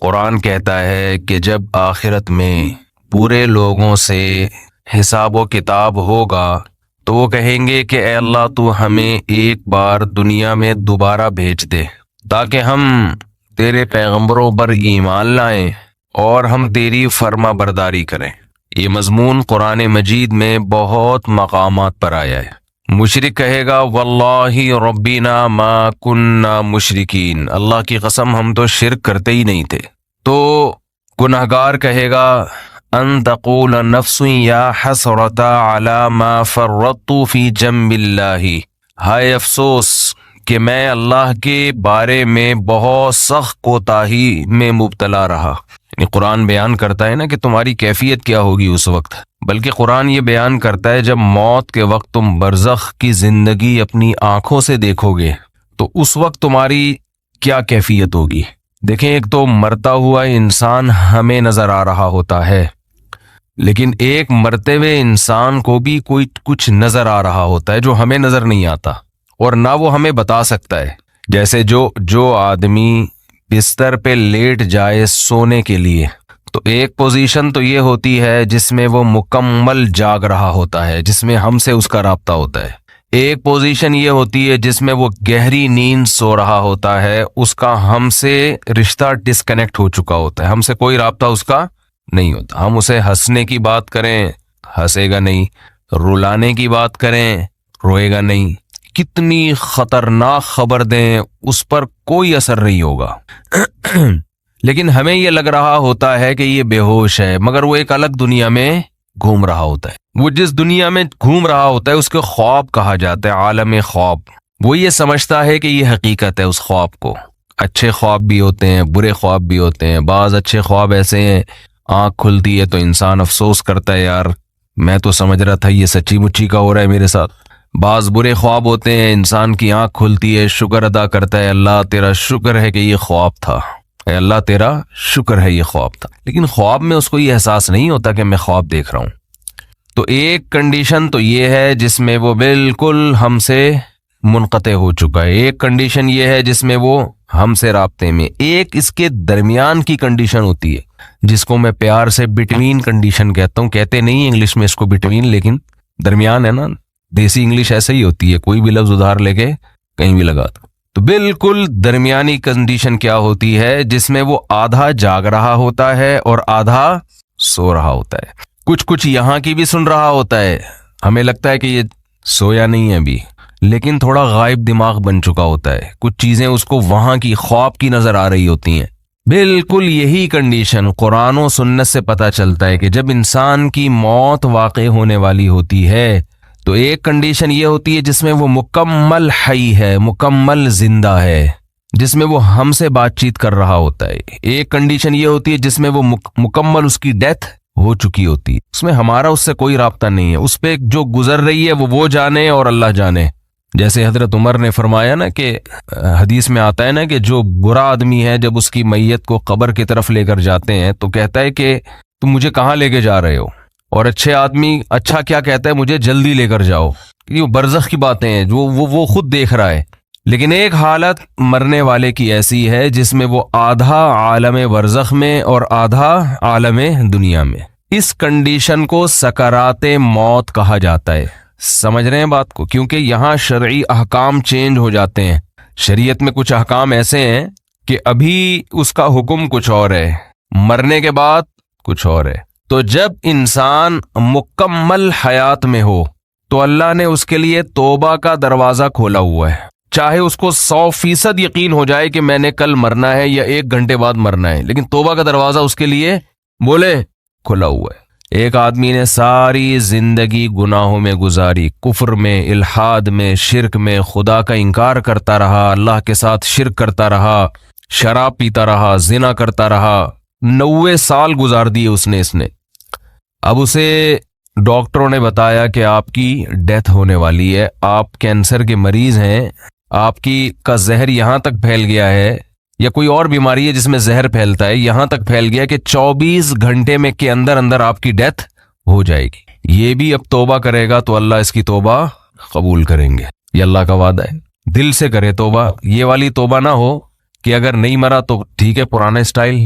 قرآن کہتا ہے کہ جب آخرت میں پورے لوگوں سے حساب و کتاب ہوگا تو وہ کہیں گے کہ اے اللہ تو ہمیں ایک بار دنیا میں دوبارہ بھیج دے تاکہ ہم تیرے پیغمبروں پر ایمان لائیں اور ہم تیری فرما برداری کریں۔ یہ مضمون قرآن مجید میں بہت مقامات پر آیا ہے۔ مشرک کہے گا واللہ ربنا ما کننا مشرکین، اللہ کی قسم ہم تو شرک کرتے ہی نہیں تھے۔ تو گناہگار کہے گا ان تقول نفس یا حسرۃ علی ما فرطت فی جنب اللہ، ہائے افسوس کہ میں اللہ کے بارے میں بہت سخت کوتاہی میں مبتلا رہا۔ یعنی قرآن بیان کرتا ہے نا کہ تمہاری کیفیت کیا ہوگی اس وقت، بلکہ قرآن یہ بیان کرتا ہے جب موت کے وقت تم برزخ کی زندگی اپنی آنکھوں سے دیکھو گے تو اس وقت تمہاری کیا کیفیت ہوگی۔ دیکھیں، ایک تو مرتا ہوا انسان ہمیں نظر آ رہا ہوتا ہے، لیکن ایک مرتے ہوئے انسان کو بھی کوئی کچھ نظر آ رہا ہوتا ہے جو ہمیں نظر نہیں آتا اور نہ وہ ہمیں بتا سکتا ہے۔ جیسے جو آدمی بستر پہ لیٹ جائے سونے کے لیے تو ایک پوزیشن تو یہ ہوتی ہے جس میں وہ مکمل جاگ رہا ہوتا ہے، جس میں ہم سے اس کا رابطہ ہوتا ہے۔ ایک پوزیشن یہ ہوتی ہے جس میں وہ گہری نیند سو رہا ہوتا ہے، اس کا ہم سے رشتہ ڈسکنیکٹ ہو چکا ہوتا ہے، ہم سے کوئی رابطہ اس کا نہیں ہوتا۔ ہم اسے ہنسنے کی بات کریں ہنسے گا نہیں، رلانے کی بات کریں روئے گا نہیں، کتنی خطرناک خبر دیں اس پر کوئی اثر نہیں ہوگا۔ لیکن ہمیں یہ لگ رہا ہوتا ہے کہ یہ بے ہوش ہے، مگر وہ ایک الگ دنیا میں گھوم رہا ہوتا ہے۔ وہ جس دنیا میں گھوم رہا ہوتا ہے اس کے خواب کہا جاتا ہے، عالم خواب۔ وہ یہ سمجھتا ہے کہ یہ حقیقت ہے اس خواب کو۔ اچھے خواب بھی ہوتے ہیں، برے خواب بھی ہوتے ہیں۔ بعض اچھے خواب ایسے ہیں آنکھ کھلتی ہے تو انسان افسوس کرتا ہے، یار میں تو سمجھ رہا تھا یہ سچی مچی کا ہو رہا ہے میرے ساتھ۔ بعض برے خواب ہوتے ہیں، انسان کی آنکھ کھلتی ہے، شکر ادا کرتا ہے، اللہ تیرا شکر ہے کہ یہ خواب تھا، اے اللہ تیرا شکر ہے یہ خواب تھا۔ لیکن خواب میں اس کو یہ احساس نہیں ہوتا کہ میں خواب دیکھ رہا ہوں۔ تو ایک کنڈیشن تو یہ ہے جس میں وہ بالکل ہم سے منقطع ہو چکا ہے، ایک کنڈیشن یہ ہے جس میں وہ ہم سے رابطے میں، ایک اس کے درمیان کی کنڈیشن ہوتی ہے جس کو میں پیار سے بٹوین کنڈیشن کہتا ہوں۔ کہتے نہیں انگلش میں اس کو بٹوین، لیکن درمیان ہے نا، دیسی انگلش ایسے ہی ہوتی ہے، کوئی بھی لفظ ادھار لے کے کہیں بھی لگا دو۔ تو بالکل درمیانی کنڈیشن کیا ہوتی ہے جس میں وہ آدھا جاگ رہا ہوتا ہے اور آدھا سو رہا ہوتا ہے۔ کچھ یہاں کی بھی سن رہا ہوتا ہے، ہمیں لگتا ہے کہ یہ سویا نہیں ہے ابھی، لیکن تھوڑا غائب دماغ بن چکا ہوتا ہے، کچھ چیزیں اس کو وہاں کی خواب کی نظر آ رہی ہوتی ہیں۔ بالکل یہی کنڈیشن قرآن و سنت سے پتہ چلتا ہے کہ جب انسان کی موت واقع ہونے والی ہوتی ہے تو ایک کنڈیشن یہ ہوتی ہے جس میں وہ مکمل حی ہے، مکمل زندہ ہے، جس میں وہ ہم سے بات چیت کر رہا ہوتا ہے۔ ایک کنڈیشن یہ ہوتی ہے جس میں وہ مکمل اس کی ڈیتھ ہو چکی ہوتی ہے، اس میں ہمارا اس سے کوئی رابطہ نہیں ہے، اس پہ جو گزر رہی ہے وہ جانے اور اللہ جانے۔ جیسے حضرت عمر نے فرمایا نا کہ حدیث میں آتا ہے نا کہ جو برا آدمی ہے جب اس کی میت کو قبر کی طرف لے کر جاتے ہیں تو کہتا ہے کہ تم مجھے کہاں لے کے جا رہے ہو، اور اچھے آدمی اچھا کیا کہتا ہے، مجھے جلدی لے کر جاؤ۔ یہ برزخ کی باتیں ہیں جو وہ خود دیکھ رہا ہے۔ لیکن ایک حالت مرنے والے کی ایسی ہے جس میں وہ آدھا عالم برزخ میں اور آدھا عالم دنیا میں۔ اس کنڈیشن کو سکرات موت کہا جاتا ہے۔ سمجھ رہے ہیں بات کو؟ کیونکہ یہاں شرعی احکام چینج ہو جاتے ہیں۔ شریعت میں کچھ احکام ایسے ہیں کہ ابھی اس کا حکم کچھ اور ہے، مرنے کے بعد کچھ اور ہے۔ تو جب انسان مکمل حیات میں ہو تو اللہ نے اس کے لیے توبہ کا دروازہ کھولا ہوا ہے، چاہے اس کو 100% یقین ہو جائے کہ میں نے کل مرنا ہے یا 1 گھنٹے بعد مرنا ہے، لیکن توبہ کا دروازہ اس کے لیے بولے کھلا ہوا ہے۔ ایک آدمی نے ساری زندگی گناہوں میں گزاری، کفر میں، الحاد میں، شرک میں، خدا کا انکار کرتا رہا، اللہ کے ساتھ شرک کرتا رہا، شراب پیتا رہا، زنا کرتا رہا، 90 سال گزار دیے اس نے۔ اب اسے ڈاکٹروں نے بتایا کہ آپ کی ڈیتھ ہونے والی ہے، آپ کینسر کے مریض ہیں، آپ کا زہر یہاں تک پھیل گیا ہے، یا کوئی اور بیماری ہے جس میں زہر پھیلتا ہے، یہاں تک پھیل گیا کہ 24 گھنٹے میں کے اندر آپ کی ڈیتھ ہو جائے گی۔ یہ بھی اب توبہ کرے گا تو اللہ اس کی توبہ قبول کریں گے، یہ اللہ کا وعدہ ہے۔ دل سے کرے توبہ، یہ والی توبہ نہ ہو کہ اگر نہیں مرا تو ٹھیک ہے پرانا اسٹائل،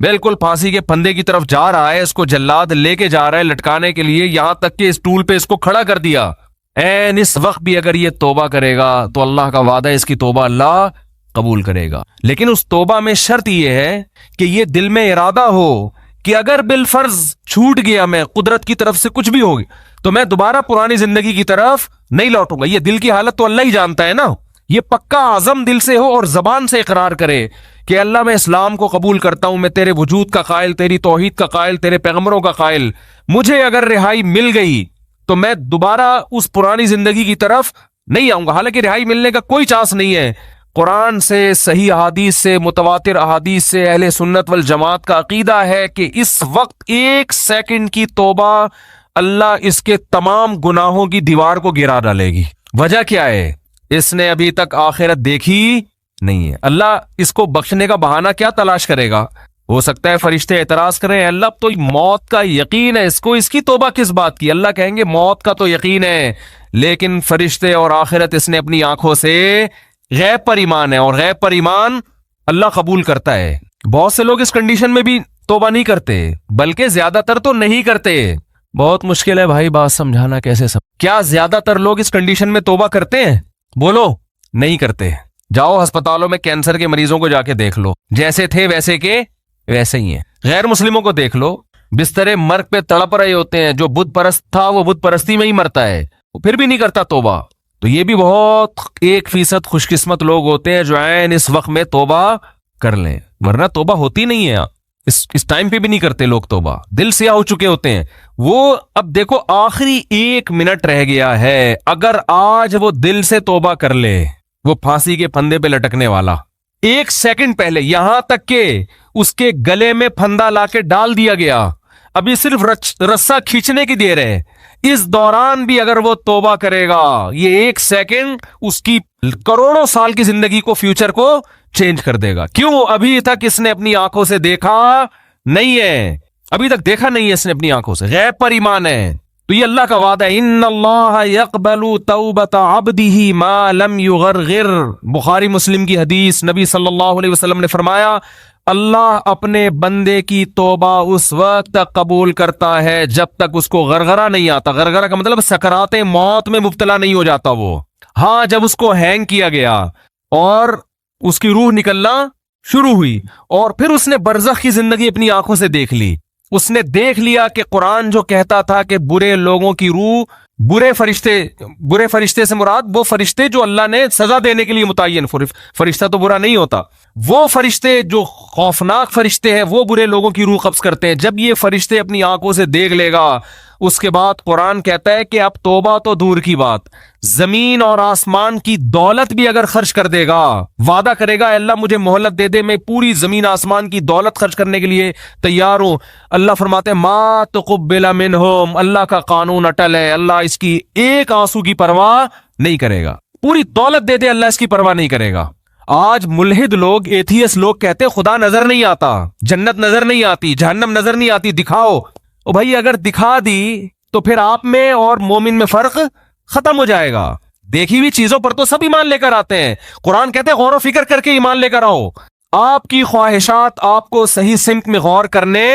بالکل پھانسی کے پھندے کی طرف جا رہا ہے, اس کو جلاد لے کے جا رہا ہے لٹکانے کے لیے, یہاں تک کہ اس ٹول پہ اس کو کھڑا کر دیا. این اس وقت بھی اگر یہ توبہ کرے گا تو اللہ کا وعدہ ہے اس کی توبہ اللہ قبول کرے گا. لیکن اس توبہ میں شرط یہ ہے کہ یہ دل میں ارادہ ہو کہ اگر بالفرض چھوٹ گیا میں, قدرت کی طرف سے کچھ بھی ہوگی, تو میں دوبارہ پرانی زندگی کی طرف نہیں لوٹوں گا. یہ دل کی حالت تو اللہ ہی جانتا ہے نا. یہ پکا عزم دل سے ہو اور زبان سے اقرار کرے کہ اللہ میں اسلام کو قبول کرتا ہوں, میں تیرے وجود کا قائل, تیری توحید کا قائل, تیرے پیغمبروں کا قائل, مجھے اگر رہائی مل گئی تو میں دوبارہ اس پرانی زندگی کی طرف نہیں آؤں گا. حالانکہ رہائی ملنے کا کوئی چانس نہیں ہے. قرآن سے, صحیح احادیث سے, متواتر احادیث سے اہل سنت والجماعت کا عقیدہ ہے کہ اس وقت ایک سیکنڈ کی توبہ اللہ اس کے تمام گناہوں کی دیوار کو گرا ڈالے گی. وجہ کیا ہے؟ اس نے ابھی تک آخرت دیکھی نہیں ہے. اللہ اس کو بخشنے کا بہانہ کیا تلاش کرے گا؟ ہو سکتا ہے فرشتے اعتراض کریں, اللہ اب تو موت کا یقین ہے اس کو, اس کی توبہ کس بات کی؟ اللہ کہیں گے موت کا تو یقین ہے, لیکن فرشتے اور آخرت اس نے اپنی آنکھوں سے غیب پر ایمان ہے, اور غیب پر ایمان اللہ قبول کرتا ہے. بہت سے لوگ اس کنڈیشن میں بھی توبہ نہیں کرتے, بلکہ زیادہ تر تو نہیں کرتے. بہت مشکل ہے بھائی بات سمجھانا کیسے کیا زیادہ تر لوگ اس کنڈیشن میں توبہ کرتے ہیں؟ بولو نہیں کرتے. جاؤ ہسپتالوں میں کینسر کے مریضوں کو جا کے دیکھ لو, جیسے تھے ویسے کے ویسے ہی ہیں. غیر مسلموں کو دیکھ لو, بسترے مرگ پہ تڑپ رہے ہوتے ہیں. جو بت پرست تھا وہ بت پرستی میں ہی مرتا ہے, وہ پھر بھی نہیں کرتا توبہ. تو یہ بھی بہت 1% خوش قسمت لوگ ہوتے ہیں جو عین اس وقت میں توبہ کر لیں, ورنہ توبہ ہوتی نہیں ہے. اس ٹائم پہ بھی نہیں کرتے لوگ توبہ, دل سیاہ ہو چکے ہوتے ہیں وہ. اب دیکھو آخری 1 منٹ رہ گیا ہے, اگر آج وہ دل سے توبہ کر لے, وہ پھانسی کے پھندے پہ لٹکنے والا 1 سیکنڈ پہلے, یہاں تک کہ اس کے گلے میں پھندا لا کے ڈال دیا گیا, ابھی صرف رسا کھینچنے کی دیر ہے, اس دوران بھی اگر وہ توبہ کرے گا, یہ 1 سیکنڈ اس کی کروڑوں سال کی زندگی کو, فیوچر کو چینج کر دے گا. کیوں؟ ابھی تک اس نے اپنی آنکھوں سے دیکھا نہیں ہے, ابھی تک دیکھا نہیں ہے اس نے اپنی آنکھوں سے, غیب پر ایمان ہے. تو یہ اللہ کا وعدہ ہے, ان اللہ یقبل توبۃ عبدہ ما لم یغرغر. بخاری مسلم کی حدیث, نبی صلی اللہ علیہ وسلم نے فرمایا اللہ اپنے بندے کی توبہ اس وقت تک قبول کرتا ہے جب تک اس کو غرغرہ نہیں آتا. غرغرہ کا مطلب سکرات موت میں مبتلا نہیں ہو جاتا وہ. ہاں, جب اس کو ہینگ کیا گیا اور اس کی روح نکلنا شروع ہوئی, اور پھر اس نے برزخ کی زندگی اپنی آنکھوں سے دیکھ لی, اس نے دیکھ لیا کہ قرآن جو کہتا تھا کہ برے لوگوں کی روح, برے فرشتے سے مراد وہ فرشتے جو اللہ نے سزا دینے کے لیے متعین, فرشتہ تو برا نہیں ہوتا, وہ فرشتے جو خوفناک فرشتے ہیں وہ برے لوگوں کی روح قبض کرتے ہیں. جب یہ فرشتے اپنی آنکھوں سے دیکھ لے گا, اس کے بعد قرآن کہتا ہے کہ اب توبہ تو دور کی بات, زمین اور آسمان کی دولت بھی اگر خرچ کر دے گا, وعدہ کرے گا اللہ مجھے مہلت دے دے, میں پوری زمین آسمان کی دولت خرچ کرنے کے لیے تیار ہوں. اللہ فرماتے ہیں ما تقبل منہم, اللہ کا قانون اٹل ہے, اللہ اس کی ایک آنسو کی پرواہ نہیں کرے گا. پوری دولت دے دے اللہ اس کی پرواہ نہیں کرے گا. آج ملحد لوگ, ایتھیس لوگ کہتے ہیں خدا نظر نہیں آتا, جنت نظر نہیں آتی, جہنم نظر نہیں آتی, دکھاؤ. او بھائی اگر دکھا دی تو پھر آپ میں اور مومن میں فرق ختم ہو جائے گا. دیکھی ہوئی چیزوں پر تو سب ایمان لے کر آتے ہیں. قرآن کہتے ہیں غور و فکر کر کے ایمان لے کر آؤ. آپ کی خواہشات آپ کو صحیح سمت میں غور کرنے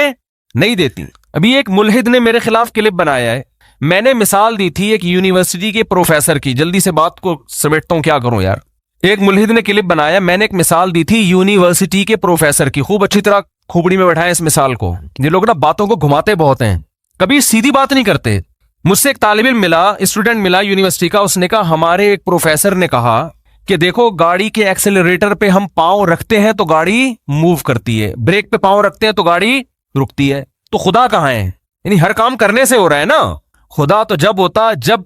نہیں دیتی. ابھی ایک ملحد نے میرے خلاف کلپ بنایا ہے, میں نے مثال دی تھی ایک یونیورسٹی کے پروفیسر کی. جلدی سے بات کو سمیٹتا ہوں, کیا کروں یار. ایک ملحد نے کلپ بنایا, میں نے ایک مثال دی تھی یونیورسٹی کے پروفیسر کی. خوب اچھی طرح کھوپڑی میں بیٹھائیں اس مثال کو. یہ لوگ نا باتوں کو گھماتے بہت ہیں, کبھی سیدھی بات نہیں کرتے. مجھ سے ایک طالب علم ملا, اسٹوڈنٹ ملا یونیورسٹی کا, اس نے کہا ہمارے ایک پروفیسر نے کہا کہ دیکھو گاڑی کے ایکسیلریٹر پہ ہم پاؤں رکھتے ہیں تو گاڑی موو کرتی ہے, بریک پہ پاؤں رکھتے ہیں تو گاڑی رکتی ہے. تو خدا کہاں ہے؟ یعنی ہر کام کرنے سے ہو رہا ہے نا. خدا تو جب ہوتا جب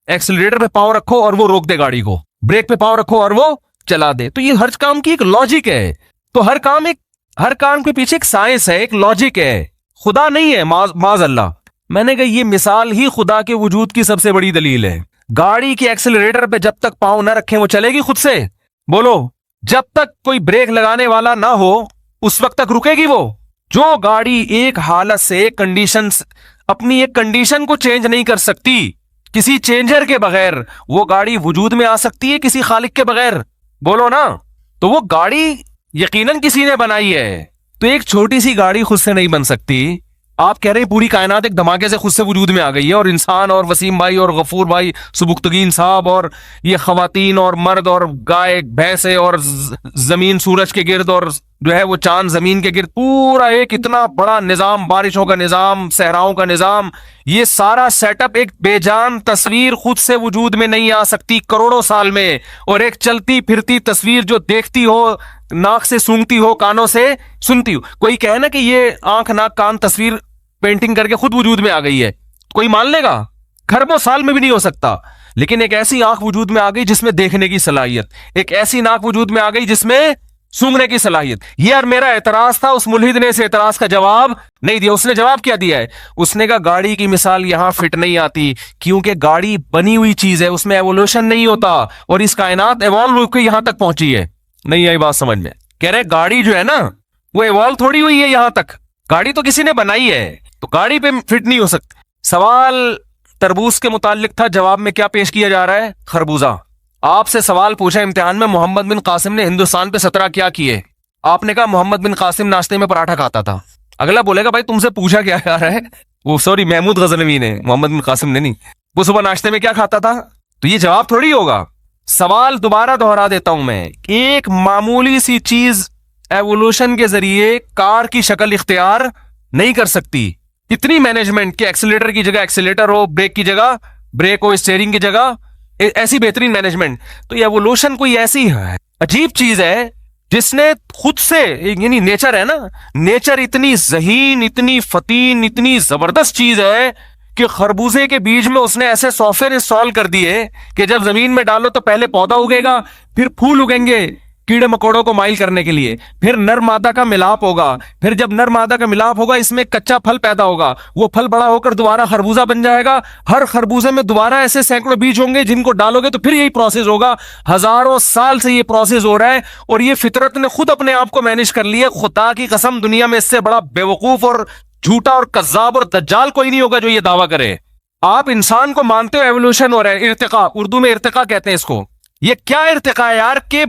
ایکسیلریٹر پہ پاؤں رکھو اور وہ روک دے گاڑی کو, بریک پہ پاؤں رکھو اور وہ چلا دے. تو یہ ہر کام کی ایک لاجک ہے. تو ہر کام کے پیچھے ایک سائنس ہے, ایک لاجک ہے. خدا نہیں ہے معاذ اللہ. میں نے کہا یہ مثال ہی خدا کے وجود کی سب سے بڑی دلیل ہے. گاڑی کے ایکسیلریٹر پہ جب تک پاؤں نہ رکھیں وہ چلے گی خود سے؟ بولو. جب تک کوئی بریک لگانے والا نہ ہو اس وقت تک رکے گی وہ. جو گاڑی ایک حالت سے, ایک کنڈیشن, اپنی ایک کنڈیشن کو چینج نہیں کر سکتی کسی چینجر کے بغیر, وہ گاڑی وجود میں آ سکتی ہے کسی خالق کے بغیر؟ بولو نا. تو وہ گاڑی یقیناً کسی نے بنائی ہے. تو ایک چھوٹی سی گاڑی خود سے نہیں بن سکتی. آپ کہہ رہے ہیں پوری کائنات ایک دھماکے سے خود سے وجود میں آ گئی ہے, اور انسان اور وسیم بھائی اور غفور بھائی سبکتگین صاحب اور یہ خواتین اور مرد اور گائے بھینسیں اور زمین سورج کے گرد اور جو ہے وہ چاند زمین کے گرد, پورا ایک اتنا بڑا نظام, بارشوں کا نظام, صحراؤں کا نظام, یہ سارا سیٹ اپ, ایک بے جان تصویر خود سے وجود میں نہیں آ سکتی کروڑوں سال میں. اور ایک چلتی پھرتی تصویر جو دیکھتی ہو, ناک سے سونگتی ہو, کانوں سے سنتی ہو. کوئی کہے نا کہ یہ آنکھ ناک کان تصویر پینٹنگ کر کے خود وجود میں آ گئی ہے, کوئی مان لے گا؟ خربوں سال میں بھی نہیں ہو سکتا. لیکن ایک ایسی آنکھ وجود میں آ گئی جس میں دیکھنے کی صلاحیت, ایک ایسی ناک وجود میں آ گئی جس میں سونگنے کی صلاحیت. یہ اور میرا اعتراض تھا, اس ملحد نے اس اعتراض کا جواب نہیں دیا. اس نے جواب کیا دیا ہے؟ اس نے کہا گاڑی کی مثال یہاں فٹ نہیں آتی, کیونکہ گاڑی بنی ہوئی چیز ہے, اس میں ایوولوشن نہیں ہوتا, اور اس کائنات ایوالو ہو کے یہاں تک پہنچی ہے. نہیں آئی بات سمجھ میں؟ کہہ رہے گاڑی جو ہے نا وہ ایوالو تھوڑی ہوئی ہے یہاں تک, گاڑی تو کسی نے بنائی ہے, تو گاڑی پہ فٹ نہیں ہو سکتی. سوال تربوز کے متعلق تھا, جواب میں کیا پیش کیا جا رہا ہے؟ خربوزہ. آپ سے سوال پوچھا امتحان میں, محمد بن قاسم نے ہندوستان پہ 17 کیا کیے؟ آپ نے کہا محمد بن قاسم ناشتے میں پراٹھا کھاتا تھا. اگلا بولے گا بھائی تم سے پوچھا کیا جا رہا ہے, وہ سوری محمود غزنوی نے, محمد بن قاسم نے نہیں, وہ صبح ناشتے میں کیا کھاتا تھا. تو یہ جواب تھوڑی ہوگا. سوال دوبارہ دہرا دیتا ہوں میں, ایک معمولی سی چیز ایوولوشن کے ذریعے کار کی شکل اختیار نہیں کر سکتی. اتنی مینجمنٹ کہ ایکسیلیٹر کی جگہ ایکسیلیٹر ہو, بریک کی جگہ بریک ہو, اسٹیئرنگ کی جگہ ایسی بہترین مینجمنٹ. تو یہ ایوولوشن کوئی ایسی ہے عجیب چیز ہے جس نے خود سے, یعنی نیچر ہے نا, نیچر اتنی ذہین, اتنی فتین, اتنی زبردست چیز ہے کہ خربوزے کے بیج میں اس نے ایسے سافٹ ویئر انسٹال کر دیے کہ جب زمین میں ڈالو تو پہلے پودا اگے گا, پھر پھول اگیں گے کیڑے مکوڑوں کو مائل کرنے کے لیے, پھر نر مادہ کا ملاپ ہوگا, پھر جب نر مادہ کا ملاپ ہوگا اس میں کچا پھل پیدا ہوگا, وہ پھل بڑا ہو کر دوبارہ خربوزہ بن جائے گا, ہر خربوزے میں دوبارہ ایسے سینکڑوں بیج ہوں گے جن کو ڈالو گے تو پھر یہی پروسیس ہوگا. ہزاروں سال سے یہ پروسیس ہو رہا ہے, اور یہ فطرت نے خود اپنے آپ کو مینج کر لیا. خدا کی قسم دنیا میں اس سے بڑا بیوقوف اور جھوٹا اور کذاب اور دجال کوئی نہیں ہوگا جو یہ دعویٰ کرے. آپ انسان کو مانتے ہو ایوولوشن ہو رہا ہے, ارتقاء, اردو میں ارتقاء کہتے ہیں اس کو. یہ کیا ارتقاء ہے یار کہ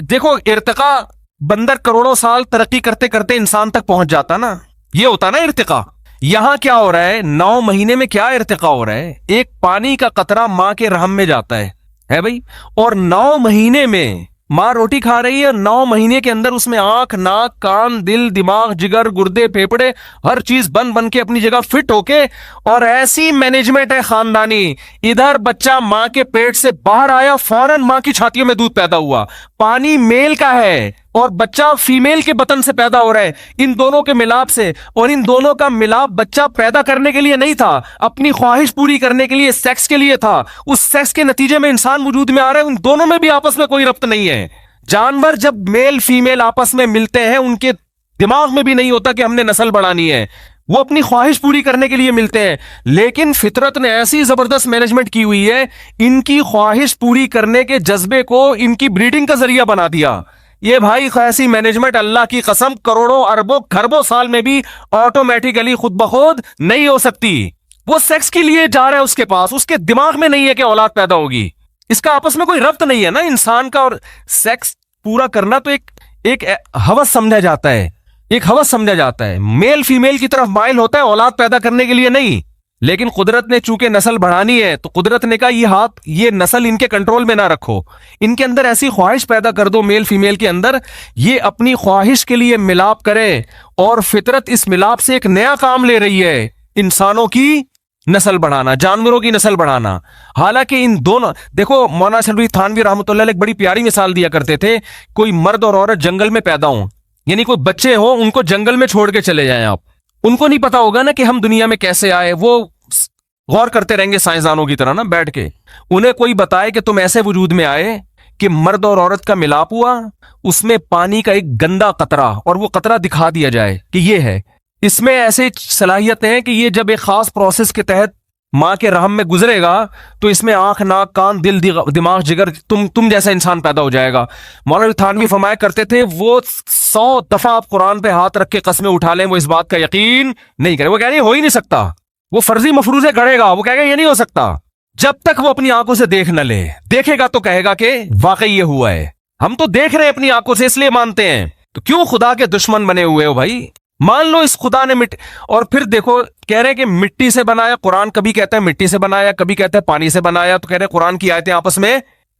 دیکھو ارتقاء, بندر کروڑوں سال ترقی کرتے کرتے انسان تک پہنچ جاتا نا, یہ ہوتا نا ارتقاء. یہاں کیا ہو رہا ہے, 9 مہینے میں کیا ارتقاء ہو رہا ہے؟ ایک پانی کا قطرہ ماں کے رحم میں جاتا ہے بھائی, اور 9 مہینے میں ماں روٹی کھا رہی ہے, 9 مہینے کے اندر اس میں آنکھ ناک کان دل دماغ جگر گردے پھیپڑے ہر چیز بن کے اپنی جگہ فٹ ہو کے, اور ایسی مینجمنٹ ہے خاندانی. ادھر بچہ ماں کے پیٹ سے باہر آیا, فوراً ماں کی چھاتیوں میں دودھ پیدا ہوا, پانی میل کا ہے اور بچہ فیمیل کے بطن سے پیدا ہو رہا ہے, ان دونوں کے ملاپ سے. اور ان دونوں کا ملاپ بچہ پیدا کرنے کے لیے نہیں تھا, اپنی خواہش پوری کرنے کے لیے, سیکس کے لیے تھا. اس سیکس کے نتیجے میں انسان وجود میں آ رہا ہے. ان دونوں میں بھی آپس میں کوئی ربط نہیں ہے. جانور جب میل فیمیل آپس میں ملتے ہیں ان کے دماغ میں بھی نہیں ہوتا کہ ہم نے نسل بڑھانی ہے, وہ اپنی خواہش پوری کرنے کے لیے ملتے ہیں. لیکن فطرت نے ایسی زبردست مینجمنٹ کی ہوئی ہے, ان کی خواہش پوری کرنے کے جذبے کو ان کی بریڈنگ کا ذریعہ بنا دیا. یہ بھائی ایسی مینجمنٹ اللہ کی قسم کروڑوں اربوں کھربوں سال میں بھی آٹومیٹیکلی خود بخود نہیں ہو سکتی. وہ سیکس کے لیے جا رہا ہے اس کے پاس, اس کے دماغ میں نہیں ہے کہ اولاد پیدا ہوگی. اس کا آپس میں کوئی ربط نہیں ہے نا انسان کا, اور سیکس پورا کرنا تو ایک ہوس سمجھا جاتا ہے, ایک ہوس سمجھا جاتا ہے. میل فیمیل کی طرف مائل ہوتا ہے اولاد پیدا کرنے کے لیے نہیں. لیکن قدرت نے چونکہ نسل بڑھانی ہے تو قدرت نے کہا یہ نسل ان کے کنٹرول میں نہ رکھو, ان کے اندر ایسی خواہش پیدا کر دو میل فیمیل کے اندر, یہ اپنی خواہش کے لیے ملاپ کرے. اور فطرت اس ملاپ سے ایک نیا کام لے رہی ہے, انسانوں کی نسل بڑھانا, جانوروں کی نسل بڑھانا. حالانکہ ان دونوں, دیکھو مولانا شلوی تھانوی رحمۃ اللہ علیہ ایک بڑی پیاری مثال دیا کرتے تھے, کوئی مرد اور عورت جنگل میں پیدا ہوں, یعنی کوئی بچے ہوں, ان کو جنگل میں چھوڑ کے چلے جائیں آپ, ان کو نہیں پتا ہوگا نا کہ ہم دنیا میں کیسے آئے. وہ غور کرتے رہیں گے سائنسدانوں کی طرح نا بیٹھ کے, انہیں کوئی بتائے کہ تم ایسے وجود میں آئے کہ مرد اور عورت کا ملاپ ہوا, اس میں پانی کا ایک گندا قطرہ, اور وہ قطرہ دکھا دیا جائے کہ یہ ہے, اس میں ایسے صلاحیتیں ہیں کہ یہ جب ایک خاص پروسیس کے تحت ماں کے رحم میں گزرے گا تو اس میں آنکھ ناک کان دل دماغ جگر تم جیسا انسان پیدا ہو جائے گا. مولانا تھانوی فرمایا کرتے تھے وہ 100 دفعہ آپ قرآن پہ ہاتھ رکھ کے قسمیں اٹھا لیں, وہ اس بات کا یقین نہیں کرے. وہ کہہ رہے ہو ہی نہیں سکتا, وہ فرضی مفروضے گڑے گا, وہ کہے گا یہ نہیں ہو سکتا. جب تک وہ اپنی آنکھوں سے دیکھ نہ لے, دیکھے گا تو کہے گا کہ واقعی یہ ہوا ہے. ہم تو دیکھ رہے ہیں اپنی آنکھوں سے, اس لیے مانتے ہیں. تو کیوں خدا کے دشمن بنے ہوئے ہو بھائی؟ مان لو اس خدا نے اور پھر دیکھو کہہ رہے کہ مٹی سے بنایا، قرآن کبھی کہتا ہے مٹی سے بنایا، کبھی کہتا ہے پانی سے بنایا، تو کہہ رہے قرآن کی آیتیں آپس میں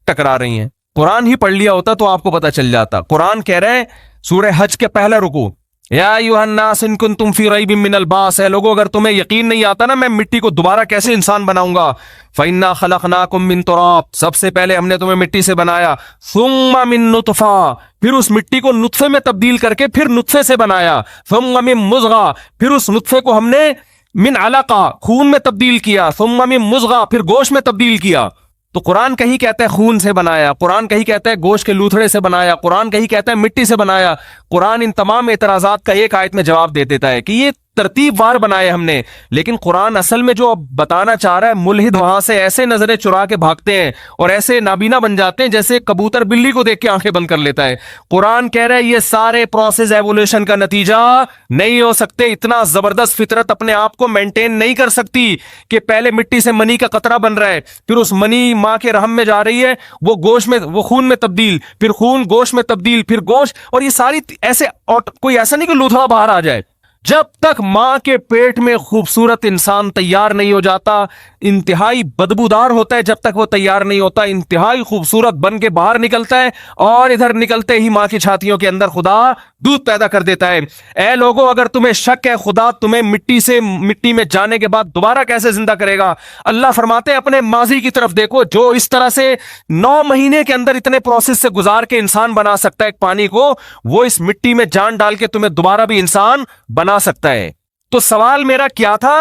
ٹکرا رہی ہیں۔ قرآن ہی پڑھ لیا ہوتا تو آپ کو پتہ چل جاتا۔ قرآن کہہ رہے ہیں سورہ حج کے پہلا رکوع، یا ایھا الناس ان کنتم فی ریب من البعث، اے لوگو اگر تمہیں یقین نہیں آتا نا میں مٹی کو دوبارہ کیسے انسان بناؤں گا، فإنا خلقناکم من تراب، سب سے پہلے ہم نے تمہیں مٹی سے بنایا، ثم من نطفہ، پھر اس مٹی کو نطفے میں تبدیل کر کے پھر نطفے سے بنایا، ثم من مضغہ، پھر اس نطفے کو ہم نے من علقہ خون میں تبدیل کیا، ثم من مضغہ پھر گوشت میں تبدیل کیا۔ تو قرآن کہیں کہتا ہے خون سے بنایا، قرآن کہیں کہتا ہے گوشت کے لوتھڑے سے بنایا، قرآن کہیں کہتا ہے مٹی سے بنایا۔ قرآن ان تمام اعتراضات کا ایک آیت میں جواب دے دیتا ہے کہ یہ ترتیب وار بنائے ہم نے، لیکن قرآن اصل میں جو بتانا چاہ رہا ہے، ملحد وہاں سے ایسے نظریں چرا کے بھاگتے ہیں اور ایسے نابینا بن جاتے ہیں جیسے کبوتر بلی کو دیکھ کے آنکھیں بند کر لیتا ہے۔ قرآن کہہ رہا ہے یہ سارے پروسیس ایوولوشن کا نتیجہ نہیں ہو سکتے، اتنا زبردست فطرت اپنے آپ کو مینٹین نہیں کر سکتی کہ پہلے مٹی سے منی کا قطرہ بن رہا ہے، پھر اس منی ماں کے رحم میں جا رہی ہے، وہ گوشت میں، وہ خون میں تبدیل، پھر خون گوشت میں تبدیل، پھر گوشت، اور یہ ساری ایسے کوئی ایسا نہیں کہ لوتھڑا باہر آ جائے۔ جب تک ماں کے پیٹ میں خوبصورت انسان تیار نہیں ہو جاتا، انتہائی بدبودار ہوتا ہے، جب تک وہ تیار نہیں ہوتا انتہائی خوبصورت بن کے باہر نکلتا ہے، اور ادھر نکلتے ہی ماں کی چھاتیوں کے اندر خدا دودھ پیدا کر دیتا ہے۔ اے لوگوں اگر تمہیں شک ہے خدا تمہیں مٹی میں جانے کے بعد دوبارہ کیسے زندہ کرے گا، اللہ فرماتے ہیں اپنے ماضی کی طرف دیکھو، جو اس طرح سے 9 مہینے کے اندر اتنے پروسیس سے گزار کے انسان بنا سکتا ہے ایک پانی کو، وہ اس مٹی میں جان ڈال کے تمہیں دوبارہ بھی انسان بنا سکتا ہے۔ تو سوال میرا کیا تھا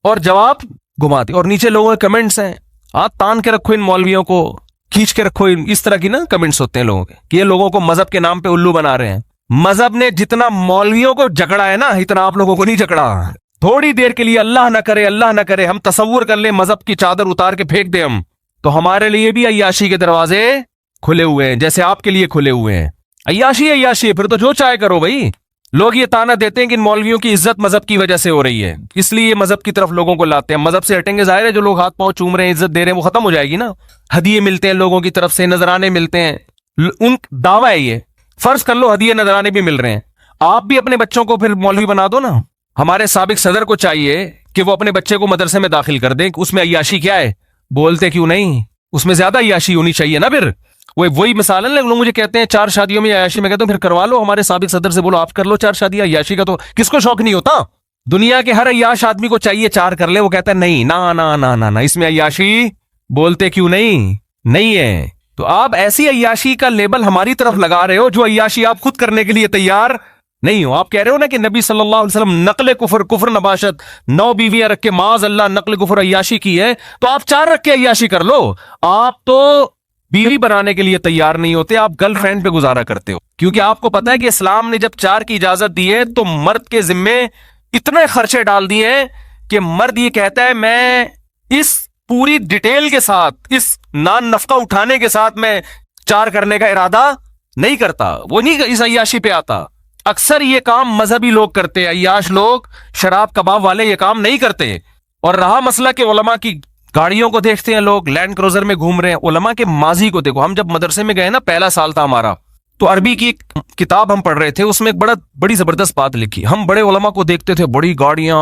اور جواب گھما دی، اور نیچے لوگوں کے کمنٹس ہیں، ہاتھ تان کے رکھو ان مولویوں کو، کھینچ کے رکھو، اس طرح کی نا کمنٹس ہوتے ہیں لوگوں کے کہ یہ لوگوں کو مذہب کے نام پہ الو بنا رہے ہیں۔ مذہب نے جتنا مولویوں کو جکڑا ہے نا اتنا آپ لوگوں کو نہیں جکڑا۔ تھوڑی دیر کے لیے اللہ نہ کرے، اللہ نہ کرے ہم تصور کر لیں مذہب کی چادر اتار کے پھینک دیں ہم، تو ہمارے لیے بھی عیاشی کے دروازے کھلے ہوئے ہیں جیسے آپ کے لیے کھلے ہوئے ہیں۔ عیاشی عیاشی پھر تو جو چاہے کرو بھائی۔ لوگ یہ تانا دیتے ہیں کہ ان مولویوں کی عزت مذہب کی وجہ سے ہو رہی ہے، اس لیے یہ مذہب کی طرف لوگوں کو لاتے ہیں۔ مذہب سے ہٹیں گے ظاہر ہے جو لوگ ہاتھ پاؤں چوم رہے ہیں، عزت دے رہے ہیں، وہ ختم ہو جائے گی نا۔ ہدیے ملتے ہیں لوگوں کی طرف سے، نذرانے ملتے ہیں، ان دعویٰ ہے یہ، فرض کر لو ہدیے نذرانے بھی مل رہے ہیں، آپ بھی اپنے بچوں کو پھر مولوی بنا دو نا۔ ہمارے سابق صدر کو چاہیے کہ وہ اپنے بچے کو مدرسے میں داخل کر دیں، اس میں عیاشی کیا ہے؟ بولتے کیوں نہیں؟ اس میں زیادہ عیاشی ہونی چاہیے نا۔ پھر وہی مثال ہے، لوگ مجھے کہتے ہیں 4 شادیوں میں عیاشی، میں کہتا ہوں پھر کروا لو، ہمارے سابق صدر سے بولو آپ کر لو 4 شادیاں۔ عیاشی کا تو کس کو شوق نہیں ہوتا؟ دنیا کے ہر عیاش آدمی کو چاہیے 4 کر لے، وہ کہتا ہے نہیں، نا نا نا نا نا، اس میں عیاشی بولتے کیوں نہیں ہے۔ تو آپ ایسی عیاشی کا لیبل ہماری طرف لگا رہے ہو جو عیاشی آپ خود کرنے کے لیے تیار نہیں ہو۔ آپ کہہ رہے ہو نا کہ نبی صلی اللہ علیہ وسلم نقل کفر نباشت، 9 بیویاں رکھ کے معاذ اللہ نقل کفر عیاشی کی ہے، تو آپ 4 رکھ کے عیاشی کر لو۔ آپ تو بیوی بنانے کے لیے تیار نہیں ہوتے، آپ گرل فرینڈ پہ گزارا کرتے ہو، کیونکہ آپ کو پتا ہے کہ اسلام نے جب 4 کی اجازت دی ہے تو مرد کے ذمے اتنے خرچے ڈال دیے ہیں کہ مرد یہ کہتا ہے میں اس پوری ڈیٹیل کے ساتھ، اس نان نفقہ اٹھانے کے ساتھ میں 4 کرنے کا ارادہ نہیں کرتا، وہ نہیں اس عیاشی پہ آتا۔ اکثر یہ کام مذہبی لوگ کرتے ہیں، عیاش لوگ، شراب کباب والے یہ کام نہیں کرتے۔ اور رہا مسئلہ کہ علماء کی گاڑیوں کو دیکھتے ہیں لوگ، لینڈ کروزر میں گھوم رہے ہیں، علماء کے ماضی کو دیکھو۔ ہم جب مدرسے میں گئے نا، پہلا سال تھا ہمارا، تو عربی کی ایک کتاب ہم پڑھ رہے تھے، اس میں ایک بڑی زبردست بات لکھی۔ ہم بڑے علماء کو دیکھتے تھے، بڑی گاڑیاں،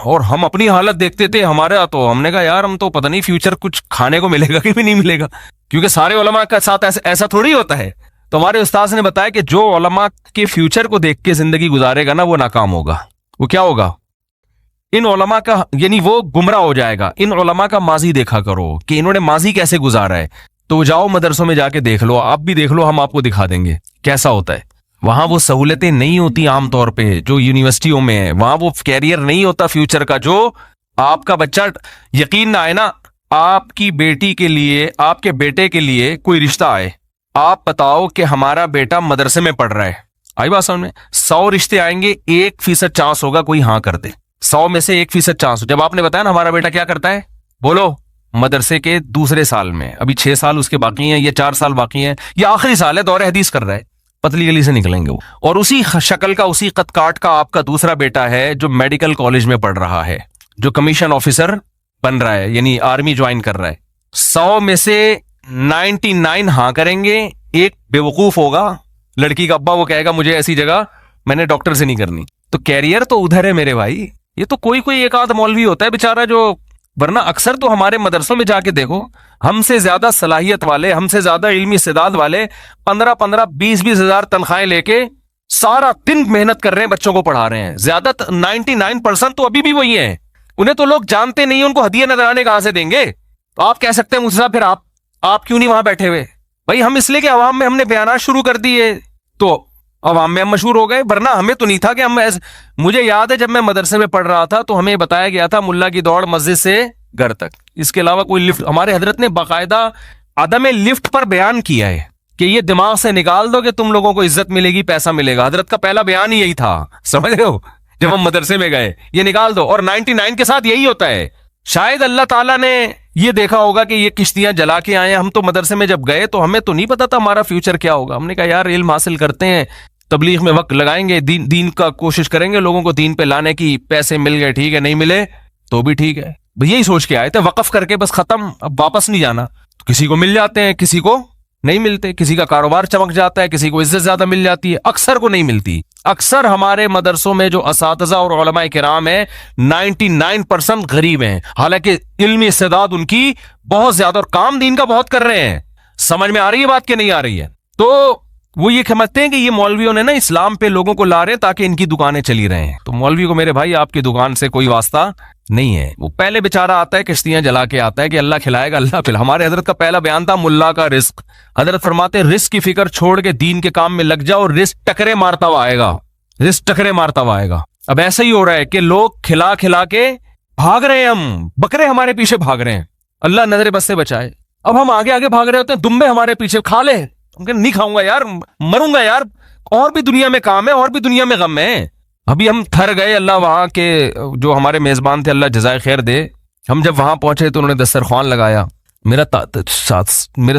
اور ہم اپنی حالت دیکھتے تھے ہمارا، تو ہم نے کہا یار ہم تو پتہ نہیں فیوچر کچھ کھانے کو ملے گا کہ بھی نہیں ملے گا، کیونکہ سارے علماء کے ساتھ ایسا تھوڑی ہوتا ہے۔ تو ہمارے استاذ نے بتایا کہ جو علماء کے فیوچر کو دیکھ کے زندگی گزارے گا نا وہ ناکام ہوگا۔ وہ کیا ہوگا؟ ان علماء کا، یعنی وہ گمراہ ہو جائے گا۔ ان علماء کا ماضی دیکھا کرو کہ انہوں نے ماضی کیسے گزارا ہے، تو جاؤ مدرسوں میں جا کے دیکھ لو، آپ بھی دیکھ لو، ہم آپ کو دکھا دیں گے کیسا ہوتا ہے۔ وہاں وہ سہولتیں نہیں ہوتی عام طور پہ جو یونیورسٹیوں میں ہے، وہاں وہ کیریئر نہیں ہوتا فیوچر کا جو آپ کا بچہ، یقین نہ آئے نا، آپ کی بیٹی کے لیے، آپ کے بیٹے کے لیے کوئی رشتہ آئے، آپ بتاؤ کہ ہمارا بیٹا مدرسے میں پڑھ رہا ہے، آئی بات سمجھ میں؟ 100 رشتے آئیں گے، 1% چانس ہوگا کوئی ہاں کر دے، 100 میں سے 1% چانس۔ جب آپ نے بتایا نا ہمارا بیٹا کیا کرتا ہے، بولو مدرسے کے دوسرے سال میں، ابھی 6 سال اس کے باقی ہیں، یہ 4 سال باقی ہیں، یہ آخری سال ہے، دور حدیث کر رہا ہے، پتلی گلی سے نکلیں گے وہ، اور اسی شکل کا، اسی قد کاٹ کا آپ کا دوسرا بیٹا ہے جو میڈیکل کالج میں پڑھ رہا ہے، جو کمیشن آفیسر بن رہا ہے، یعنی آرمی جوائن کر رہا ہے۔ 100 میں سے 99 ہاں کریں گے، ایک بے وقوف ہوگا، لڑکی کا ابا وہ کہے گا مجھے ایسی جگہ میں نے ڈاکٹر سے نہیں کرنی. تو کیریئر تو ادھر ہے میرے بھائی. یہ تو کوئی ایک آدھ مولوی ہوتا ہے بیچارہ جو, ورنہ اکثر تو ہمارے مدرسوں میں جا کے دیکھو, ہم سے زیادہ صلاحیت والے, ہم سے زیادہ علمی استعداد والے 15 20 ہزار تنخواہیں لے کے سارا دن محنت کر رہے ہیں, بچوں کو پڑھا رہے ہیں. زیادہ 99% تو ابھی بھی وہی ہیں. انہیں تو لوگ جانتے نہیں, ان کو ہدیہ نذرانے کہاں سے دیں گے؟ تو آپ کہہ سکتے ہیں مجھ سے پھر آپ کیوں نہیں وہاں بیٹھے ہوئے؟ بھائی ہم اس لیے کہ عوام میں ہم نے بیانات شروع کر دیے تو عوام میں ہم مشہور ہو گئے, ورنہ ہمیں تو نہیں تھا کہ ہم مجھے یاد ہے جب میں مدرسے میں پڑھ رہا تھا تو ہمیں بتایا گیا تھا ملا کی دوڑ مسجد سے گھر تک, اس کے علاوہ کوئی لفٹ. ہمارے حضرت نے باقاعدہ عدم لفٹ پر بیان کیا ہے کہ یہ دماغ سے نکال دو کہ تم لوگوں کو عزت ملے گی, پیسہ ملے گا. حضرت کا پہلا بیان ہی یہی تھا, سمجھ رہے ہو, جب ہم مدرسے میں گئے, یہ نکال دو. اور 99 کے ساتھ یہی ہوتا ہے. شاید اللہ تعالیٰ نے یہ دیکھا ہوگا کہ یہ کشتیاں جلا کے آئے. ہم تو مدرسے میں جب گئے تو ہمیں تو نہیں پتا تھا ہمارا فیوچر کیا ہوگا. ہم نے کہا یار علم حاصل کرتے ہیں, تبلیغ میں وقت لگائیں گے, دین کا کوشش کریں گے, لوگوں کو دین پہ لانے کی. پیسے مل گئے ٹھیک ہے, نہیں ملے تو بھی ٹھیک ہے. یہی سوچ کے آئے تھے, وقف کر کے بس ختم, اب واپس نہیں جانا. کسی کو مل جاتے ہیں, کسی کو نہیں ملتے. کسی کا کاروبار چمک جاتا ہے, کسی کو عزت زیادہ مل جاتی ہے, اکثر کو نہیں ملتی. اکثر ہمارے مدرسوں میں جو اساتذہ اور علماء کرام ہیں 99% غریب ہیں, حالانکہ علمی استعداد ان کی بہت زیادہ اور کام دین کا بہت کر رہے ہیں. سمجھ میں آ رہی ہے بات کہ نہیں آ رہی ہے؟ تو وہ یہ سمجھتے ہیں کہ یہ مولویوں نے نا اسلام پہ لوگوں کو لا رہے ہیں تاکہ ان کی دکانیں چلی رہے ہیں. تو مولوی کو میرے بھائی آپ کی دکان سے کوئی واسطہ نہیں ہے. وہ پہلے بیچارہ آتا ہے کشتیاں جلا کے آتا ہے کہ اللہ کھلائے گا اللہ پھر. ہمارے حضرت کا پہلا بیان تھا ملا کا رزق. حضرت فرماتے رزق کی فکر چھوڑ کے دین کے کام میں لگ جاؤ, رزق ٹکرے مارتا ہوا آئے گا, رزق ٹکرے مارتا ہوا آئے گا. اب ایسا ہی ہو رہا ہے کہ لوگ کھلا کے بھاگ رہے ہیں, ہم بکرے ہمارے پیچھے بھاگ رہے ہیں, اللہ نظر بس سے بچائے. اب ہم آگے بھاگ رہے ہوتے ہیں, دمبے ہمارے پیچھے, کھا لے. ہم کہ نہیں کھاؤں گا یار, مروں گا یار, اور بھی دنیا میں کام ہے, اور بھی دنیا میں غم ہے. ابھی ہم تھر گئے, اللہ وہاں کے جو ہمارے میزبان تھے اللہ جزائے خیر دے, ہم جب وہاں پہنچے تو انہوں نے دسترخوان لگایا. میرے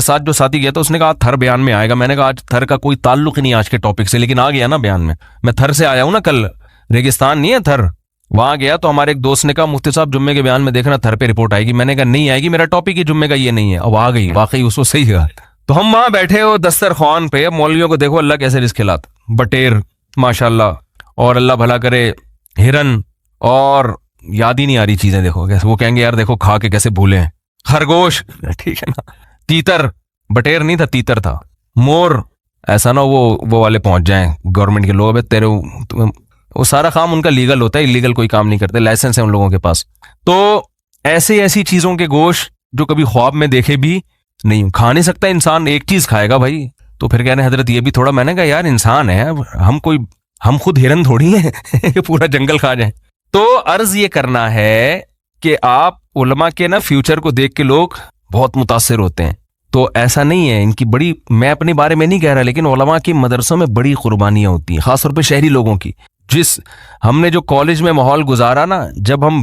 ساتھ جو ساتھی گیا تھا اس نے کہا تھر بیان میں آئے گا. میں نے کہا آج تھر کا کوئی تعلق ہی نہیں آج کے ٹاپک سے, لیکن آ گیا نا بیان میں. میں تھر سے آیا ہوں نا, کل ریگستان نہیں ہے تھر, وہاں گیا تو ہمارے ایک دوست نے کہا مفتی صاحب جمعے کے بیان میں دیکھنا تھر پہ رپورٹ آئے گی. میں نے کہا نہیں آئے گی, میرا ٹاپک ہی جمعے کا یہ نہیں ہے. اب آ گئی واقعی, اس کو صحیح کہا. تو ہم وہاں بیٹھے ہو دسترخوان پہ, مولویوں کو دیکھو اللہ کیسے رزق کھلاتا, بٹیر ماشاءاللہ, اور اللہ بھلا کرے ہرن, اور یاد ہی نہیں آ رہی چیزیں دیکھو کیسے وہ کہیں گے یار دیکھو کھا کے کیسے بھولے ہیں. خرگوش ٹھیک ہے نا, تیتر, بٹیر نہیں تھا تیتر تھا, مور. ایسا نہ وہ والے پہنچ جائیں گورنمنٹ کے لوگ, تیرے وہ سارا کام ان کا لیگل ہوتا ہے, لیگل کوئی کام نہیں کرتے, لائسنس ہے ان لوگوں کے پاس. تو ایسی چیزوں کے گوشت جو کبھی خواب میں دیکھے بھی نہیں, کھا نہیں سکتا انسان, ایک چیز کھائے گا بھائی. تو پھر کہہ رہے ہیں حضرت یہ بھی تھوڑا. میں نے کہا یار انسان ہے, ہم خود ہرن تھوڑی ہیں کہ پورا جنگل کھا جائیں. تو عرض یہ کرنا ہے کہ آپ علماء کے نا فیوچر کو دیکھ کے لوگ بہت متاثر ہوتے ہیں. تو ایسا نہیں ہے, ان کی بڑی, میں اپنے بارے میں نہیں کہہ رہا, لیکن علماء کی مدرسوں میں بڑی قربانیاں ہوتی ہیں, خاص طور پہ شہری لوگوں کی. ہم نے جو کالج میں ماحول گزارا نا, جب ہم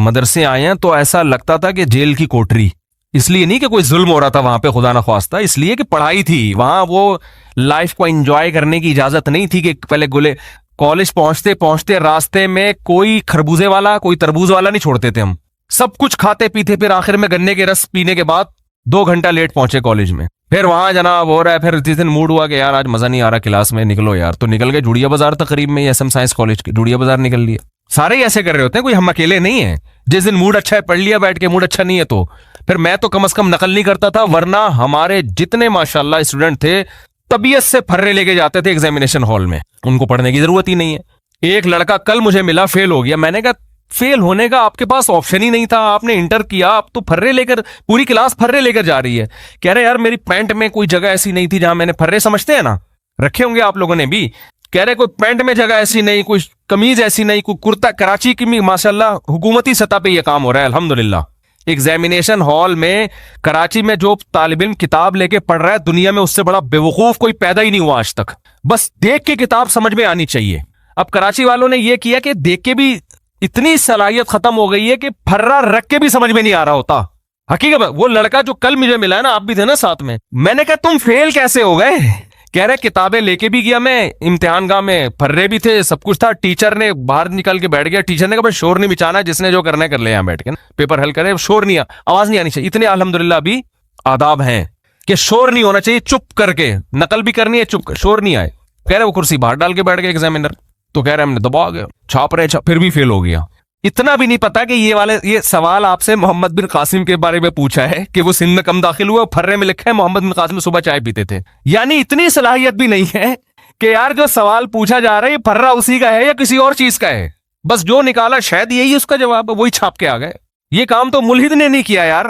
مدرسے آئے ہیں تو ایسا لگتا تھا کہ جیل کی کوٹری. اس لیے نہیں کہ کوئی ظلم ہو رہا تھا وہاں پہ خدا نہ خواستہ, اس لیے کہ پڑھائی تھی وہاں, وہ لائف کو انجوائے کرنے کی اجازت نہیں تھی کہ پہلے گلے کالج پہنچتے راستے میں کوئی خربوزے والا کوئی تربوز والا نہیں چھوڑتے تھے. ہم سب کچھ کھاتے پیتے, پھر آخر میں گنے کے رس پینے کے بعد 2 گھنٹہ لیٹ پہنچے کالج میں. پھر وہاں جناب ہو رہا ہے, پھر جس دن موڈ ہوا کہ یار آج مزہ نہیں آ رہا کلاس میں, نکلو یار, تو نکل گئے جوڑیا بازار تقریب میں, ایس ایم سائنس کالج کے جوڑیا بازار نکل لیا. سارے ہی ایسے کر رہے ہوتے ہیں, کوئی ہم اکیلے نہیں ہیں. جس دن موڈ اچھا ہے پڑھ لیا بیٹھ کے, موڈ اچھا نہیں ہے تو پھر میں تو کم از کم نقل نہیں کرتا تھا, ورنہ ہمارے جتنے ماشاءاللہ اسٹوڈنٹ تھے طبیعت سے پھرے لے کے جاتے تھے ایگزامینیشن ہال میں, ان کو پڑھنے کی ضرورت ہی نہیں ہے. ایک لڑکا کل مجھے ملا, فیل ہو گیا. میں نے کہا فیل ہونے کا آپ کے پاس آپشن ہی نہیں تھا, آپ نے انٹر کیا, آپ تو پھرے لے کر, پوری کلاس پھرے لے کر جا رہی ہے. کہہ رہے یار میری پینٹ میں کوئی جگہ ایسی نہیں تھی جہاں میں نے پھرے, سمجھتے ہیں نا, رکھے ہوں گے آپ لوگوں نے بھی. کہہ رہے کوئی پینٹ میں جگہ ایسی نہیں, کوئی قمیض ایسی نہیں, کوئی کرتا. کراچی کی ماشاءاللہ حکومتی سطح پہ یہ کام ہو رہا ہے الحمدللہ. ایگزامینیشن ہال میں کراچی میں جو طالب علم کتاب لے کے پڑھ رہا ہے, دنیا میں اس سے بڑا بے وقوف کوئی پیدا ہی نہیں ہوا آج تک. بس دیکھ کے کتاب سمجھ میں آنی چاہیے. اب کراچی والوں نے یہ کیا کہ دیکھ کے بھی اتنی صلاحیت ختم ہو گئی ہے کہ پھرا رکھ کے بھی سمجھ میں نہیں آ رہا ہوتا. حقیقت وہ لڑکا جو کل مجھے ملا ہے نا, آپ بھی تھے نا ساتھ میں, میں نے کہا تم فیل کیسے ہو گئے؟ کہہ رہے کتابیں لے کے بھی گیا میں امتحان گاہ میں, پھرے بھی تھے, سب کچھ تھا. ٹیچر نے باہر نکل کے بیٹھ گیا, ٹیچر نے کہا بھائی شور نہیں مچانا, جس نے جو کرنا ہے کر لے, یہاں بیٹھ کے پیپر حل کرے, شور نہیں, آواز نہیں آنی چاہیے. اتنے الحمدللہ ابھی آداب ہیں. کہ شور نہیں ہونا چاہیے, چپ کر کے نقل بھی کرنی ہے, چپ کر, شور نہیں آئے. کہہ رہے وہ کرسی باہر ڈال کے بیٹھ گئے ایگزامینر, تو کہہ رہے ہم نے دبا گیا, چھاپ رہے پھر بھی فیل ہو گیا. اتنا بھی نہیں پتا کہ یہ سوال آپ سے محمد بن قاسم کے بارے میں پوچھا ہے کہ وہ سندھ میں کم داخل ہوا, پھرے میں لکھا ہے محمد بن قاسم صبح چائے پیتے تھے. یعنی اتنی صلاحیت بھی نہیں ہے کہ یار جو سوال پوچھا جا رہا ہے یہ پھرا اسی کا ہے یا کسی اور چیز کا ہے, بس جو نکالا شاید یہی اس کا جواب ہے, وہی چھاپ کے آ گئے. یہ کام تو ملحد نے نہیں کیا یار.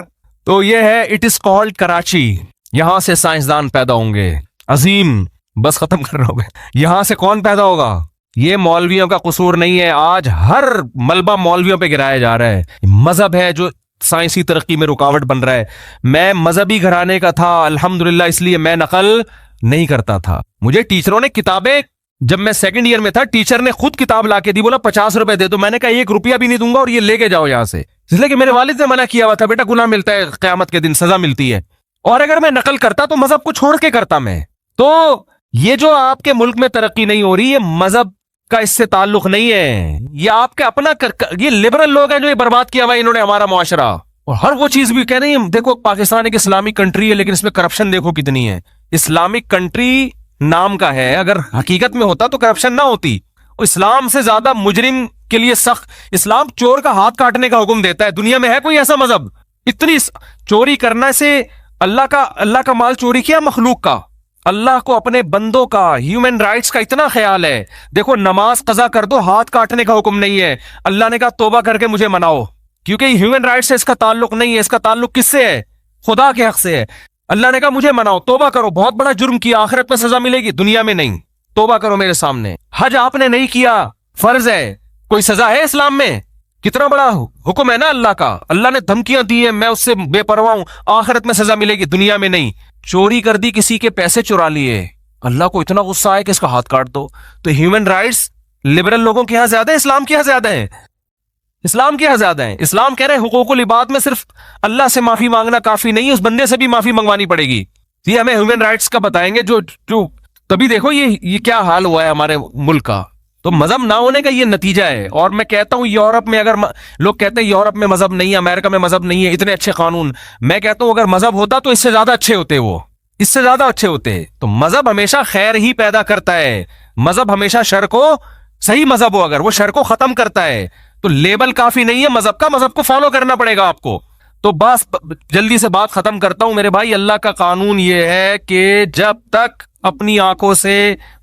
تو یہ ہے اٹ از کالڈ کراچی, یہاں سے سائنسدان پیدا ہوں گے عظیم. بس ختم کر رہا ہوں میں. یہاں سے کون پیدا ہوگا؟ یہ مولویوں کا قصور نہیں ہے. آج ہر ملبہ مولویوں پہ گرایا جا رہا ہے. مذہب ہے جو سائنسی ترقی میں رکاوٹ بن رہا ہے. میں مذہبی گھرانے کا تھا الحمدللہ, اس لیے میں نقل نہیں کرتا تھا. مجھے ٹیچروں نے کتابیں, جب میں سیکنڈ ایئر میں تھا ٹیچر نے خود کتاب لا کے دی, بولا 50 روپے دے دو. میں نے کہا 1 روپیہ بھی نہیں دوں گا اور یہ لے کے جاؤ یہاں سے, اس لیے کہ میرے والد نے منع کیا ہوا تھا, بیٹا گناہ ملتا ہے, قیامت کے دن سزا ملتی ہے. اور اگر میں نقل کرتا تو مذہب کو چھوڑ کے کرتا میں. تو یہ جو آپ کے ملک میں ترقی نہیں ہو رہی, یہ مذہب کا اس سے تعلق نہیں ہے, یہ آپ کے اپنا یہ لبرل لوگ ہیں جو یہ برباد کیا ہوا انہوں نے ہمارا معاشرہ. اور ہر وہ چیز بھی کہہ رہے ہیں, دیکھو پاکستان ایک اسلامک کنٹری ہے لیکن اس میں کرپشن دیکھو کتنی ہے. اسلامک کنٹری نام کا ہے, اگر حقیقت میں ہوتا تو کرپشن نہ ہوتی. اسلام سے زیادہ مجرم کے لیے سخت, اسلام چور کا ہاتھ کاٹنے کا حکم دیتا ہے. دنیا میں ہے کوئی ایسا مذہب؟ اتنی چوری کرنا سے اللہ کا مال چوری کیا مخلوق کا, اللہ کو اپنے بندوں کا, ہیومن رائٹس کا اتنا خیال ہے. دیکھو نماز قضا کر دو, ہاتھ کاٹنے کا حکم نہیں ہے. اللہ نے کہا توبہ کر کے مجھے مناؤ, کیونکہ ہیومن رائٹس سے اس کا تعلق نہیں ہے. اس کا تعلق کس سے ہے؟ خدا کے حق سے ہے. اللہ نے کہا مجھے مناؤ, توبہ کرو, بہت بڑا جرم کیا, آخرت میں سزا ملے گی, دنیا میں نہیں. توبہ کرو میرے سامنے. حج آپ نے نہیں کیا, فرض ہے, کوئی سزا ہے اسلام میں؟ کتنا بڑا حکم ہے نا اللہ کا. اللہ نے دھمکیاں دی ہیں, میں اس سے بے پرواہ ہوں, آخرت میں سزا ملے گی, دنیا میں نہیں. چوری کر دی, کسی کے پیسے چرا لیے, اللہ کو اتنا غصہ آئے کہ اس کا ہاتھ کاٹ دو. تو ہیومن رائٹس لبرل لوگوں کے یہاں زیادہ ہے, اسلام کے یہاں زیادہ ہے. اسلام کے یہاں زیادہ ہیں. اسلام کہہ رہے ہیں حقوق العباد میں صرف اللہ سے معافی مانگنا کافی نہیں, اس بندے سے بھی معافی منگوانی پڑے گی. یہ ہمیں ہیومن رائٹس کا بتائیں گے جو تبھی دیکھو یہ کیا حال ہوا ہے ہمارے ملک کا. تو مذہب نہ ہونے کا یہ نتیجہ ہے. اور میں کہتا ہوں یورپ میں, اگر لوگ کہتے ہیں یورپ میں مذہب نہیں ہے, امریکہ میں مذہب نہیں ہے, اتنے اچھے قانون, میں کہتا ہوں اگر مذہب ہوتا تو اس سے زیادہ اچھے ہوتے, وہ اس سے زیادہ اچھے ہوتے. تو مذہب ہمیشہ خیر ہی پیدا کرتا ہے. مذہب ہمیشہ شر کو, صحیح مذہب ہو اگر, وہ شر کو ختم کرتا ہے. تو لیبل کافی نہیں ہے مذہب کا, مذہب کو فالو کرنا پڑے گا آپ کو. تو بس جلدی سے بات ختم کرتا ہوں میرے بھائی. اللہ کا قانون یہ ہے کہ جب تک اپنی آنکھوں سے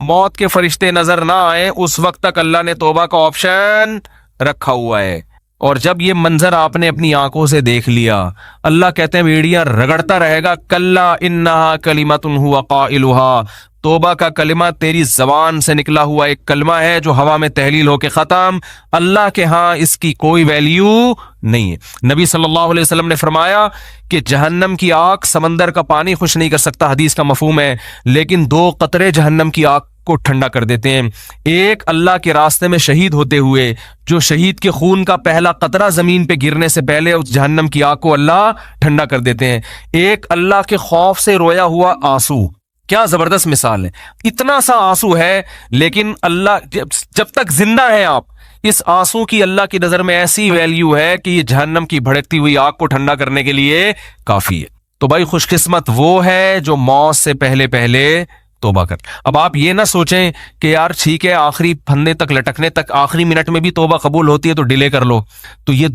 موت کے فرشتے نظر نہ آئے اس وقت تک اللہ نے توبہ کا آپشن رکھا ہوا ہے. اور جب یہ منظر آپ نے اپنی آنکھوں سے دیکھ لیا, اللہ کہتے ہیں بیڑیاں رگڑتا رہے گا, کلا انہا کلمۃ ہوا قائلھا, توبہ کا کلمہ تیری زبان سے نکلا ہوا ایک کلمہ ہے جو ہوا میں تحلیل ہو کے ختم. اللہ کے ہاں اس کی کوئی ویلیو نہیں ہے. نبی صلی اللہ علیہ وسلم نے فرمایا کہ جہنم کی آگ سمندر کا پانی خوش نہیں کر سکتا, حدیث کا مفہوم ہے, لیکن 2 قطرے جہنم کی آگ کو ٹھنڈا کر دیتے ہیں. ایک اللہ کے راستے میں شہید ہوتے ہوئے, جو شہید کے خون کا پہلا قطرہ زمین پہ گرنے سے پہلے اس جہنم کی آگ کو اللہ ٹھنڈا کر دیتے ہیں. ایک اللہ کے خوف سے رویا ہوا آنسو, کیا زبردست مثال ہے. اتنا سا آنسو ہے لیکن اللہ جب تک زندہ ہیں آپ, اس آنسو کی اللہ کی نظر میں ایسی ویلیو ہے کہ یہ جہنم کی بھڑکتی ہوئی آگ کو ٹھنڈا کرنے کے لیے کافی ہے. تو بھائی خوش قسمت وہ ہے جو موت سے پہلے توبہ کر. اب آپ یہ نہ سوچیں کہ یار ٹھیک ہے آخری پھندے تک لٹکنے تک آخری منٹ میں بھی توبہ قبول ہوتی ہے تو ڈیلے کر لو. تو یہ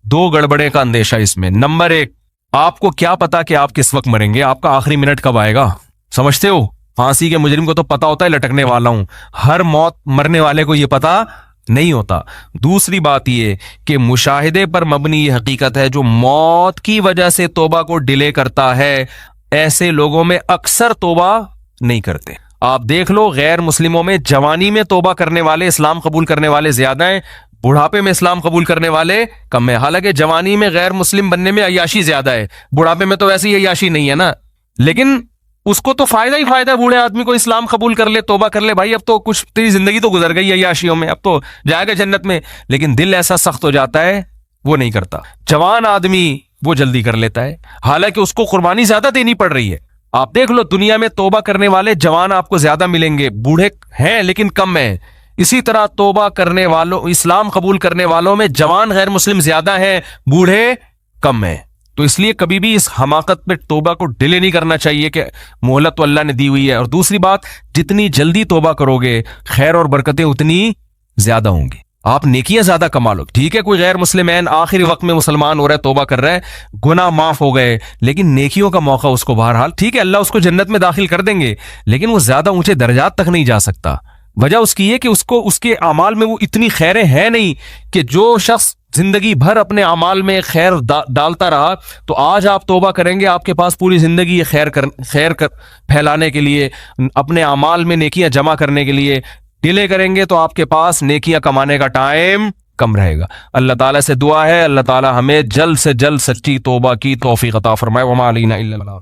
دو گڑبڑے کا اندیشہ اس میں. نمبر 1, آپ کو کیا پتا کہ آپ کس وقت مریں گے, آپ کا آخری منٹ کب آئے گا, سمجھتے ہو؟ پھانسی کے مجرم کو تو پتا ہوتا ہے لٹکنے والا ہوں, ہر موت مرنے والے کو یہ پتا نہیں ہوتا. دوسری بات یہ کہ مشاہدے پر مبنی یہ حقیقت ہے, جو موت کی وجہ سے توبہ کو ڈیلے کرتا ہے ایسے لوگوں میں اکثر توبہ نہیں کرتے. آپ دیکھ لو غیر مسلموں میں جوانی میں توبہ کرنے والے, اسلام قبول کرنے والے زیادہ ہیں, بڑھاپے میں اسلام قبول کرنے والے کم ہیں. حالانکہ جوانی میں غیر مسلم بننے میں عیاشی زیادہ ہے, بڑھاپے میں تو ویسے ہی عیاشی نہیں ہے نا, لیکن اس کو تو فائدہ ہی فائدہ ہے. بوڑھے آدمی کو اسلام قبول کر لے, توبہ کر لے, بھائی اب تو کچھ تیری زندگی تو گزر گئی عیاشیوں میں, اب تو جائے گا جنت میں. لیکن دل ایسا سخت ہو جاتا ہے وہ نہیں کرتا. جوان آدمی وہ جلدی کر لیتا ہے, حالانکہ اس کو قربانی زیادہ دینی پڑ رہی ہے. آپ دیکھ لو دنیا میں توبہ کرنے والے جوان آپ کو زیادہ ملیں گے, بوڑھے ہیں لیکن کم ہیں. اسی طرح توبہ کرنے والوں, اسلام قبول کرنے والوں میں جوان غیر مسلم زیادہ ہیں, بوڑھے کم ہیں. تو اس لیے کبھی بھی اس حماقت پہ توبہ کو ڈیلے نہیں کرنا چاہیے کہ مہلت تو اللہ نے دی ہوئی ہے. اور دوسری بات، جتنی جلدی توبہ کرو گے خیر اور برکتیں اتنی زیادہ ہوں گی، آپ نیکیاں زیادہ کما لو. ٹھیک ہے کوئی غیر مسلمین آخری وقت میں مسلمان ہو رہا ہے، توبہ کر رہا ہے، گناہ معاف ہو گئے، لیکن نیکیوں کا موقع اس کو بہرحال، ٹھیک ہے اللہ اس کو جنت میں داخل کر دیں گے، لیکن وہ زیادہ اونچے درجات تک نہیں جا سکتا. وجہ اس کی یہ کہ اس کو اس کے اعمال میں وہ اتنی خیریں ہیں نہیں کہ جو شخص زندگی بھر اپنے اعمال میں خیر ڈالتا رہا، تو آج آپ توبہ کریں گے، آپ کے پاس پوری زندگی یہ خیر پھیلانے کے لیے، اپنے اعمال میں نیکیاں جمع کرنے کے لیے ڈیلے کریں گے تو آپ کے پاس نیکیاں کمانے کا ٹائم کم رہے گا. اللہ تعالیٰ سے دعا ہے اللہ تعالیٰ ہمیں جلد سے جلد سچی توبہ کی توفیق عطا فرمائے. وما علینا الا البلاغ.